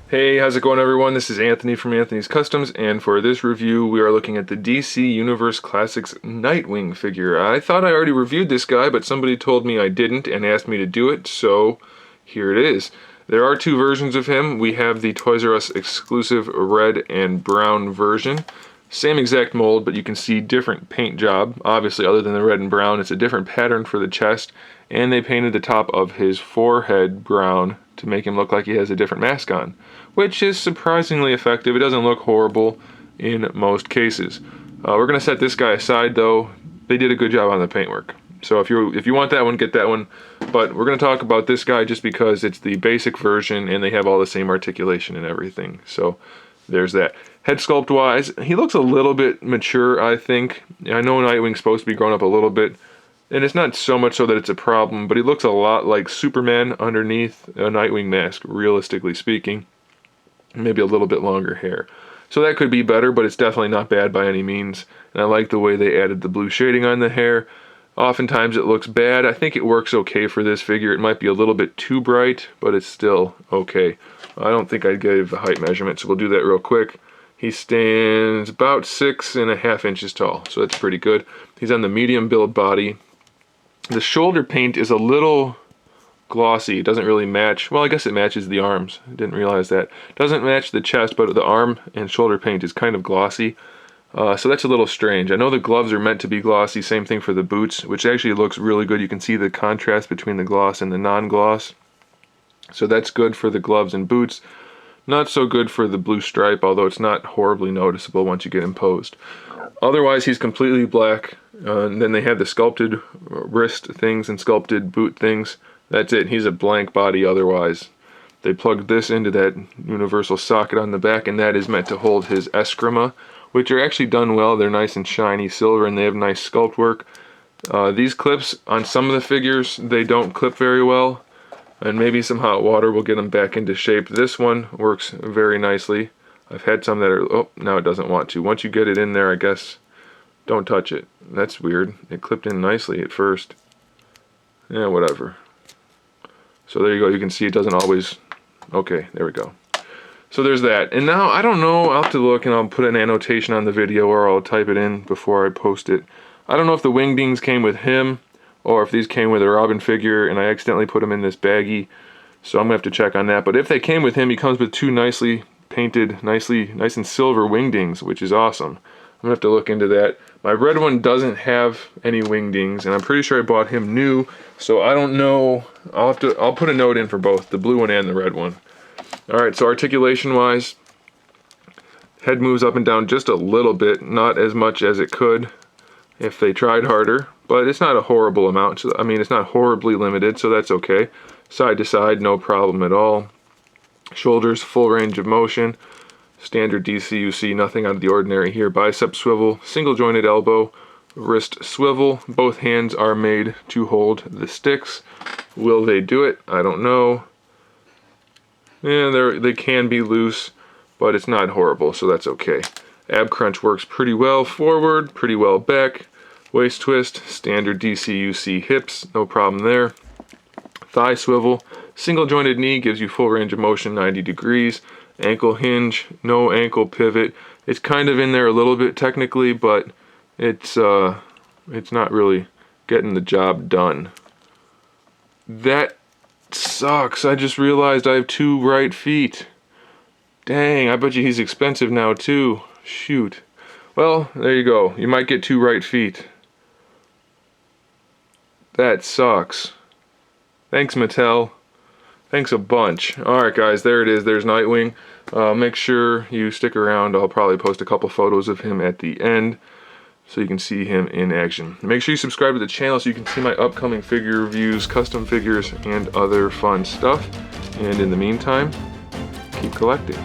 Hey, how's it going everyone? This is Anthony from Anthony's Customs, and for this review we are looking at the DC Universe Classics Nightwing figure. I thought I already reviewed this guy, but somebody told me I didn't and asked me to do it, so here it is. There are two versions of him. We have the Toys R Us exclusive red and brown version. Same exact mold, but you can see different paint job. Obviously, other than the red and brown, it's a different pattern for the chest, and they painted the top of his forehead brown to make him look like he has a different mask on, which is surprisingly effective. It doesn't look horrible in most cases. We're going to set this guy aside though. They did a good job on the paintwork. So if you want that one, get that one. But we're going to talk about this guy just because it's the basic version and they have all the same articulation and everything. So there's that. Head sculpt wise, he looks a little bit mature, I think. I know Nightwing's supposed to be grown up a little bit, and it's not so much so that it's a problem, but he looks a lot like Superman underneath a Nightwing mask, realistically speaking. Maybe a little bit longer hair. So that could be better, but it's definitely not bad by any means. And I like the way they added the blue shading on the hair. Oftentimes it looks bad. I think it works okay for this figure. It might be a little bit too bright, but it's still okay. I don't think I gave a height measurement, so we'll do that real quick. He stands about 6.5 inches tall, so that's pretty good. He's on the medium build body. The shoulder paint is a little glossy. It doesn't really match. Well, I guess it matches the arms. I didn't realize that. Doesn't match the chest, but the arm and shoulder paint is kind of glossy. So that's a little strange. I know the gloves are meant to be glossy. Same thing for the boots, which actually looks really good. You can see the contrast between the gloss and the non-gloss. So that's good for the gloves and boots. Not so good for the blue stripe, although it's not horribly noticeable once you get imposed. Otherwise, he's completely black. And then they have the sculpted wrist things and sculpted boot things. That's it. He's a blank body otherwise. They plugged this into that universal socket on the back, and that is meant to hold his eskrima, which are actually done well. They're nice and shiny silver, and they have nice sculpt work. These clips on some of the figures, they don't clip very well, and maybe some hot water will get them back into shape. This one works very nicely. I've had some that are, oh, now it doesn't want to. Once you get it in there, I guess, don't touch it. That's weird. It clipped in nicely at first. Yeah, whatever. So there you go. You can see it doesn't always... Okay, there we go. So there's that. And now, I don't know. I'll have to look and I'll put an annotation on the video or I'll type it in before I post it. I don't know if the wingdings came with him or if these came with a Robin figure and I accidentally put them in this baggie. So I'm going to have to check on that. But if they came with him, he comes with two nicely painted, nice and silver wingdings, which is awesome. I'm going to have to look into that. My red one doesn't have any wingdings, and I'm pretty sure I bought him new, so I don't know. I'll put a note in for both, the blue one and the red one. Alright, so articulation wise, head moves up and down just a little bit, not as much as it could if they tried harder, but it's not a horrible amount. I mean, it's not horribly limited, so that's okay. Side to side, no problem at all. Shoulders, full range of motion. Standard DCUC, nothing out of the ordinary here. Bicep swivel, single jointed elbow, wrist swivel. Both hands are made to hold the sticks. Will they do it? I don't know. Yeah, they can be loose, but it's not horrible, so that's okay. Ab crunch works pretty well forward, pretty well back. Waist twist, standard DCUC hips, no problem there. Thigh swivel, single jointed knee gives you full range of motion, 90 degrees. Ankle hinge, no ankle pivot. It's kind of in there a little bit technically, but it's not really getting the job done. That sucks. I just realized I have two right feet. Dang, I bet you he's expensive now too. Shoot. Well, there you go. You might get two right feet. That sucks. Thanks, Mattel. Thanks a bunch. Alright guys, there it is. There's Nightwing. Make sure you stick around. I'll probably post a couple photos of him at the end so you can see him in action. Make sure you subscribe to the channel so you can see my upcoming figure reviews, custom figures, and other fun stuff. And in the meantime, keep collecting.